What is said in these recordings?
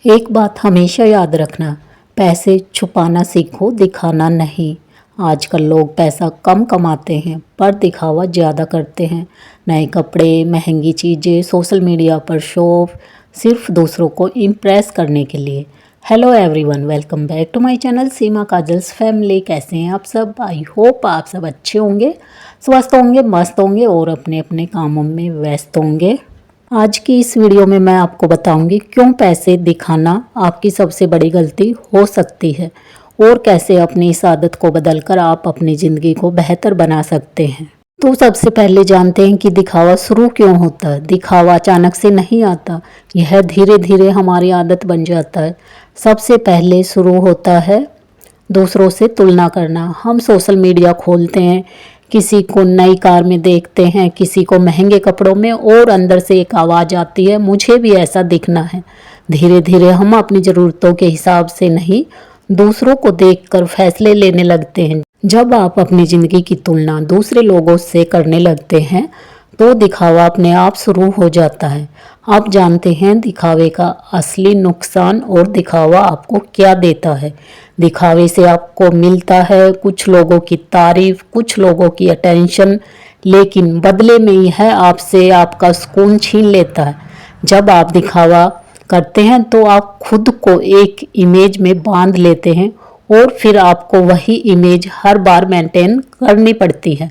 एक बात हमेशा याद रखना, पैसे छुपाना सीखो, दिखाना नहीं। आजकल लोग पैसा कम कमाते हैं पर दिखावा ज़्यादा करते हैं। नए कपड़े, महंगी चीज़ें, सोशल मीडिया पर शो ऑफ, सिर्फ दूसरों को इम्प्रेस करने के लिए। Hello everyone, welcome back to my channel Seema Kajal's family. कैसे हैं आप सब? आई होप आप सब अच्छे होंगे, स्वस्थ होंगे, मस्त होंगे और अपने अपने कामों में व्यस्त होंगे। आज की इस वीडियो में मैं आपको बताऊंगी क्यों पैसे दिखाना आपकी सबसे बड़ी गलती हो सकती है और कैसे अपनी इस आदत को बदलकर आप अपनी ज़िंदगी को बेहतर बना सकते हैं। तो सबसे पहले जानते हैं कि दिखावा शुरू क्यों होता है। दिखावा अचानक से नहीं आता, यह धीरे धीरे हमारी आदत बन जाता है। सबसे पहले शुरू होता है दूसरों से तुलना करना। हम सोशल मीडिया खोलते हैं, किसी को नई कार में देखते हैं, किसी को महंगे कपड़ों में, और अंदर से एक आवाज़ आती है, मुझे भी ऐसा दिखना है। धीरे धीरे हम अपनी ज़रूरतों के हिसाब से नहीं, दूसरों को देखकर फैसले लेने लगते हैं। जब आप अपनी ज़िंदगी की तुलना दूसरे लोगों से करने लगते हैं तो दिखावा अपने आप शुरू हो जाता है। आप जानते हैं दिखावे का असली नुकसान और दिखावा आपको क्या देता है। दिखावे से आपको मिलता है कुछ लोगों की तारीफ, कुछ लोगों की अटेंशन, लेकिन बदले में यह आपसे आपका सुकून छीन लेता है। जब आप दिखावा करते हैं तो आप खुद को एक इमेज में बांध लेते हैं और फिर आपको वही इमेज हर बार मेंटेन करनी पड़ती है।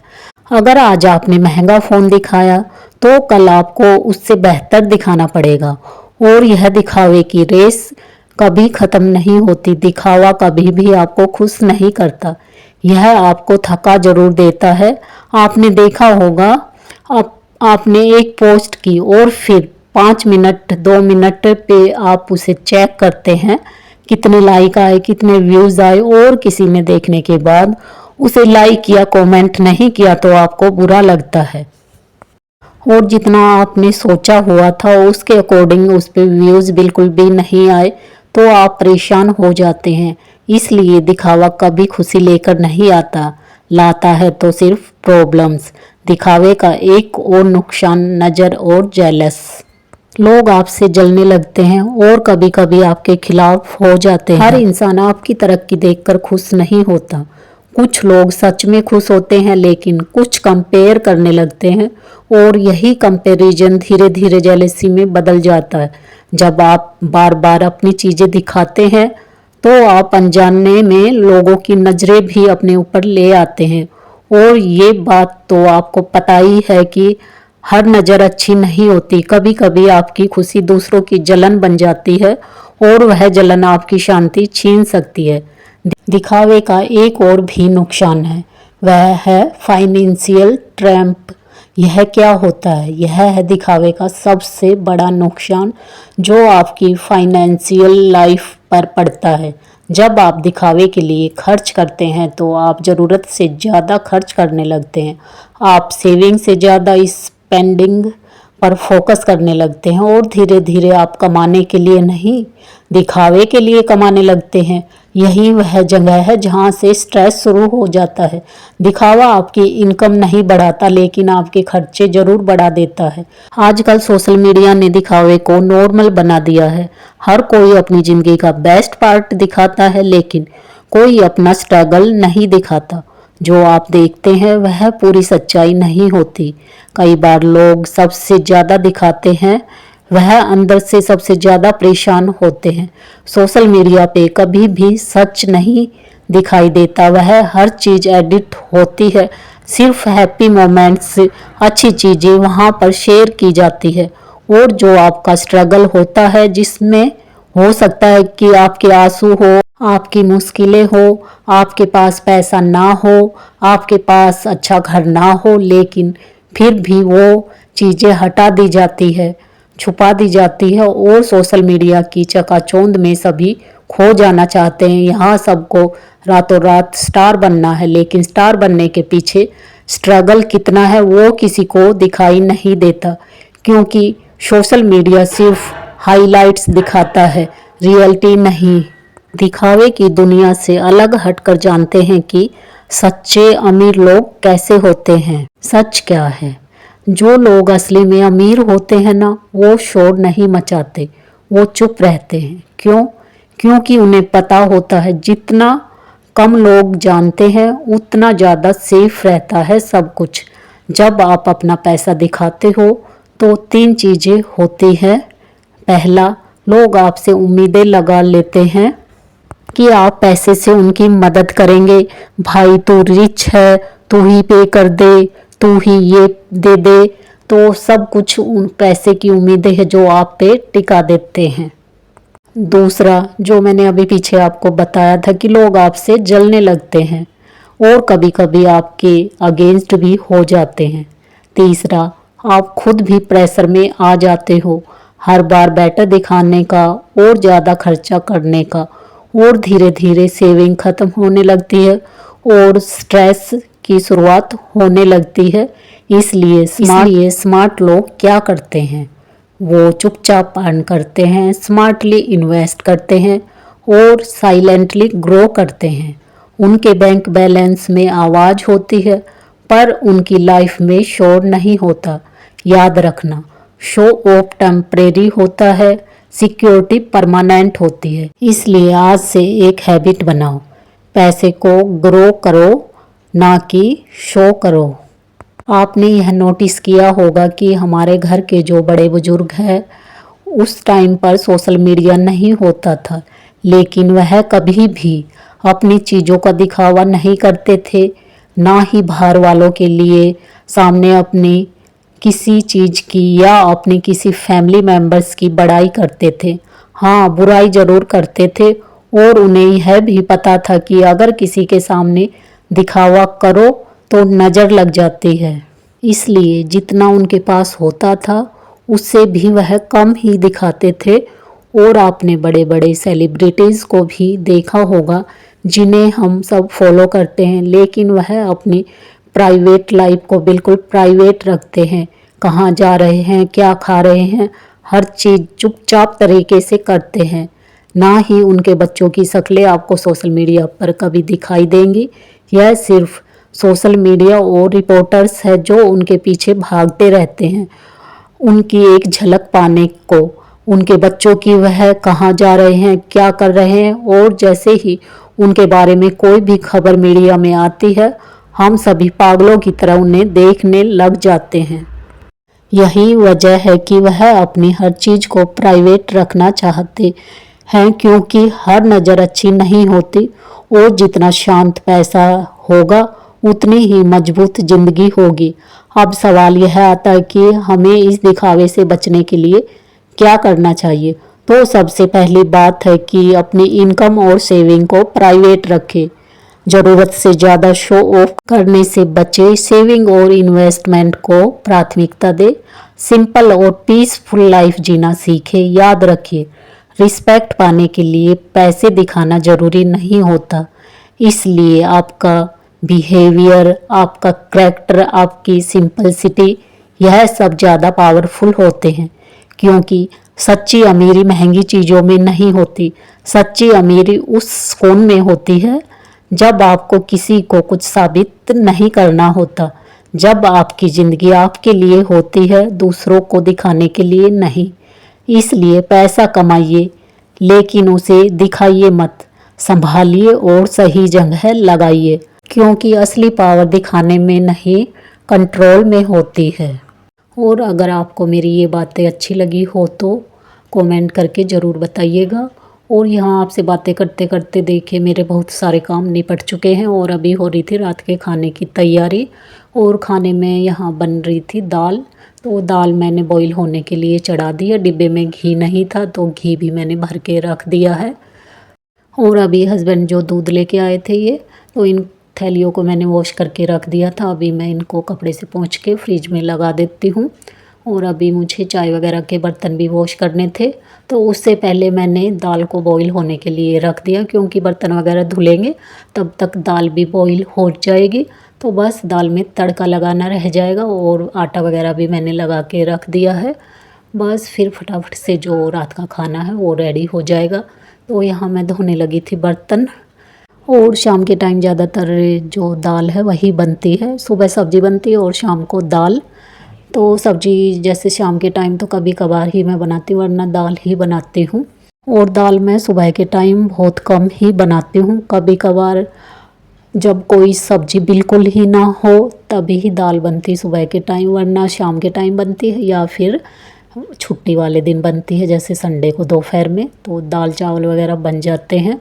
अगर आज आपने महंगा फ़ोन दिखाया तो कल आपको उससे बेहतर दिखाना पड़ेगा, और यह दिखावे की रेस कभी ख़त्म नहीं होती। दिखावा कभी भी आपको खुश नहीं करता, यह आपको थका जरूर देता है। आपने देखा होगा, आपने एक पोस्ट की और फिर 5 मिनट 2 मिनट पे आप उसे चेक करते हैं कितने लाइक आए, कितने व्यूज़ आए, और किसी ने देखने के बाद उसे लाइक या कमेंट नहीं किया तो आपको बुरा लगता है, और जितना आपने सोचा हुआ था उसके अकॉर्डिंग उस पर व्यूज़ बिल्कुल भी नहीं आए तो आप परेशान हो जाते हैं। इसलिए दिखावा कभी खुशी लेकर नहीं आता, लाता है तो सिर्फ प्रॉब्लम्स। दिखावे का एक और नुकसान नज़र और जेलस। लोग आपसे जलने लगते हैं और कभी कभी आपके खिलाफ हो जाते हैं। हर इंसान आपकी तरक्की देखकर खुश नहीं होता। कुछ लोग सच में खुश होते हैं लेकिन कुछ कंपेयर करने लगते हैं, और यही कंपैरिजन धीरे धीरे जेलसी में बदल जाता है। जब आप बार बार अपनी चीज़ें दिखाते हैं तो आप अनजाने में लोगों की नज़रें भी अपने ऊपर ले आते हैं, और ये बात तो आपको पता ही है कि हर नज़र अच्छी नहीं होती। कभी कभी आपकी खुशी दूसरों की जलन बन जाती है और वह जलन आपकी शांति छीन सकती है। दिखावे का एक और भी नुकसान है, वह है फाइनेंशियल ट्रैप। यह क्या होता है? यह है दिखावे का सबसे बड़ा नुकसान जो आपकी फाइनेंशियल लाइफ पर पड़ता है। जब आप दिखावे के लिए खर्च करते हैं तो आप ज़रूरत से ज़्यादा खर्च करने लगते हैं। आप सेविंग से ज़्यादा स्पेंडिंग पर फोकस करने लगते हैं, और धीरे धीरे आप कमाने के लिए नहीं, दिखावे के लिए कमाने लगते हैं। यही वह जगह है जहां से स्ट्रेस शुरू हो जाता है। दिखावा आपकी इनकम नहीं बढ़ाता लेकिन आपके खर्चे जरूर बढ़ा देता है। आजकल सोशल मीडिया ने दिखावे को नॉर्मल बना दिया है। हर कोई अपनी ज़िंदगी का बेस्ट पार्ट दिखाता है लेकिन कोई अपना स्ट्रगल नहीं दिखाता। जो आप देखते हैं वह पूरी सच्चाई नहीं होती। कई बार लोग सबसे ज़्यादा दिखाते हैं, वह अंदर से सबसे ज़्यादा परेशान होते हैं। सोशल मीडिया पे कभी भी सच नहीं दिखाई देता, वह हर चीज़ एडिट होती है। सिर्फ हैप्पी मोमेंट्स, अच्छी चीज़ें वहाँ पर शेयर की जाती है, और जो आपका स्ट्रगल होता है, जिसमें हो सकता है कि आपके आंसू हो, आपकी मुश्किलें हो, आपके पास पैसा ना हो, आपके पास अच्छा घर ना हो, लेकिन फिर भी वो चीज़ें हटा दी जाती है, छुपा दी जाती है, और सोशल मीडिया की चकाचौंध में सभी खो जाना चाहते हैं। यहाँ सबको रातों रात स्टार बनना है, लेकिन स्टार बनने के पीछे स्ट्रगल कितना है वो किसी को दिखाई नहीं देता, क्योंकि सोशल मीडिया सिर्फ हाइलाइट्स दिखाता है, रियलिटी नहीं। दिखावे की दुनिया से अलग हटकर जानते हैं कि सच्चे अमीर लोग कैसे होते हैं। सच क्या है? जो लोग असली में अमीर होते हैं ना, वो शोर नहीं मचाते, वो चुप रहते हैं। क्यों? क्योंकि उन्हें पता होता है जितना कम लोग जानते हैं उतना ज़्यादा सेफ रहता है सब कुछ। जब आप अपना पैसा दिखाते हो तो 3 चीज़ें होती हैं। पहला, लोग आपसे उम्मीदें लगा लेते हैं कि आप पैसे से उनकी मदद करेंगे। भाई तू रिच है, तू ही पे कर दे, तू ही ये दे दे। तो सब कुछ उन पैसे की उम्मीदें हैं जो आप पे टिका देते हैं। दूसरा, जो मैंने अभी पीछे आपको बताया था कि लोग आपसे जलने लगते हैं और कभी कभी आपके अगेंस्ट भी हो जाते हैं। तीसरा, आप खुद भी प्रेशर में आ जाते हो, हर बार बेटर दिखाने का और ज़्यादा खर्चा करने का, और धीरे धीरे सेविंग ख़त्म होने लगती है और स्ट्रेस की शुरुआत होने लगती है। इसलिए स्मार्ट लोग क्या करते हैं, वो चुपचाप अर्न करते हैं, स्मार्टली इन्वेस्ट करते हैं और साइलेंटली ग्रो करते हैं। उनके बैंक बैलेंस में आवाज़ होती है पर उनकी लाइफ में शोर नहीं होता। याद रखना, शो ऑफ टेम्परेरी होता है, सिक्योरिटी परमानेंट होती है। इसलिए आज से एक हैबिट बनाओ, पैसे को ग्रो करो ना कि शो करो। आपने यह नोटिस किया होगा कि हमारे घर के जो बड़े बुजुर्ग हैं उस टाइम पर सोशल मीडिया नहीं होता था, लेकिन वह कभी भी अपनी चीज़ों का दिखावा नहीं करते थे, ना ही बाहर वालों के लिए सामने अपनी किसी चीज़ की या अपनी किसी फैमिली मेम्बर्स की बड़ाई करते थे। हाँ, बुराई ज़रूर करते थे और उन्हें यह भी पता था कि अगर किसी के सामने दिखावा करो तो नज़र लग जाती है। इसलिए जितना उनके पास होता था उससे भी वह कम ही दिखाते थे। और आपने बड़े बड़े सेलिब्रिटीज़ को भी देखा होगा जिन्हें हम सब फॉलो करते हैं, लेकिन वह अपनी प्राइवेट लाइफ को बिल्कुल प्राइवेट रखते हैं। कहाँ जा रहे हैं, क्या खा रहे हैं, हर चीज़ चुपचाप तरीके से करते हैं। ना ही उनके बच्चों की शक्लें आपको सोशल मीडिया पर कभी दिखाई देंगी। यह सिर्फ सोशल मीडिया और रिपोर्टर्स है जो उनके पीछे भागते रहते हैं उनकी एक झलक पाने को। उनके बच्चों की वह कहाँ जा रहे हैं, क्या कर रहे हैं, और जैसे ही उनके बारे में कोई भी खबर मीडिया में आती है हम सभी पागलों की तरह उन्हें देखने लग जाते हैं। यही वजह है कि वह अपनी हर चीज़ को प्राइवेट रखना चाहते हैं, क्योंकि हर नज़र अच्छी नहीं होती और जितना शांत पैसा होगा उतनी ही मजबूत जिंदगी होगी। अब सवाल यह आता है कि हमें इस दिखावे से बचने के लिए क्या करना चाहिए। तो सबसे पहली बात है कि अपनी इनकम और सेविंग को प्राइवेट रखें। ज़रूरत से ज़्यादा शो ऑफ करने से बचे, सेविंग और इन्वेस्टमेंट को प्राथमिकता दे, सिंपल और पीसफुल लाइफ जीना सीखे। याद रखिए, रिस्पेक्ट पाने के लिए पैसे दिखाना ज़रूरी नहीं होता। इसलिए आपका बिहेवियर, आपका करैक्टर, आपकी सिंपलिसिटी, यह सब ज़्यादा पावरफुल होते हैं। क्योंकि सच्ची अमीरी महंगी चीज़ों में नहीं होती, सच्ची अमीरी उस कौन में होती है जब आपको किसी को कुछ साबित नहीं करना होता, जब आपकी ज़िंदगी आपके लिए होती है, दूसरों को दिखाने के लिए नहीं। इसलिए पैसा कमाइए लेकिन उसे दिखाइए मत, संभालिए और सही जगह लगाइए, क्योंकि असली पावर दिखाने में नहीं कंट्रोल में होती है। और अगर आपको मेरी ये बातें अच्छी लगी हो तो कमेंट करके ज़रूर बताइएगा। और यहाँ आपसे बातें करते करते देखिए मेरे बहुत सारे काम निपट चुके हैं और अभी हो रही थी रात के खाने की तैयारी। और खाने में यहाँ बन रही थी दाल, तो दाल मैंने बॉईल होने के लिए चढ़ा दिया। डिब्बे में घी नहीं था तो घी भी मैंने भर के रख दिया है। और अभी हस्बैंड जो दूध लेके आए थे ये, तो इन थैलियों को मैंने वॉश करके रख दिया था। अभी मैं इनको कपड़े से पोंछ के फ्रिज में लगा देती हूँ। और अभी मुझे चाय वगैरह के बर्तन भी वॉश करने थे, तो उससे पहले मैंने दाल को बॉईल होने के लिए रख दिया, क्योंकि बर्तन वगैरह धुलेंगे तब तक दाल भी बॉईल हो जाएगी। तो बस दाल में तड़का लगाना रह जाएगा और आटा वगैरह भी मैंने लगा के रख दिया है। बस फिर फटाफट से जो रात का खाना है वो रेडी हो जाएगा। तो यहाँ मैं धोने लगी थी बर्तन। और शाम के टाइम ज़्यादातर जो दाल है वही बनती है, सुबह सब्ज़ी बनती है और शाम को दाल। तो सब्ज़ी जैसे शाम के टाइम तो कभी कभार ही मैं बनाती हूँ, वरना दाल ही बनाती हूँ। और दाल मैं सुबह के टाइम बहुत कम ही बनाती हूँ। कभी कभार जब कोई सब्ज़ी बिल्कुल ही ना हो तभी ही दाल बनती सुबह के टाइम, वरना शाम के टाइम बनती है या फिर छुट्टी वाले दिन बनती है, जैसे संडे को दोपहर में तो दाल चावल वगैरह बन जाते हैं।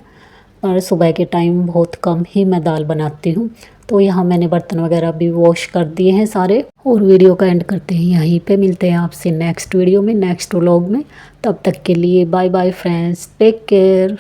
और सुबह के टाइम बहुत कम ही मैं दाल बनाती हूँ। तो यहाँ मैंने बर्तन वगैरह भी वॉश कर दिए हैं सारे। और वीडियो का एंड करते हैं यहीं पे। मिलते हैं आपसे नेक्स्ट वीडियो में, नेक्स्ट व्लॉग में। तब तक के लिए bye bye friends, take care.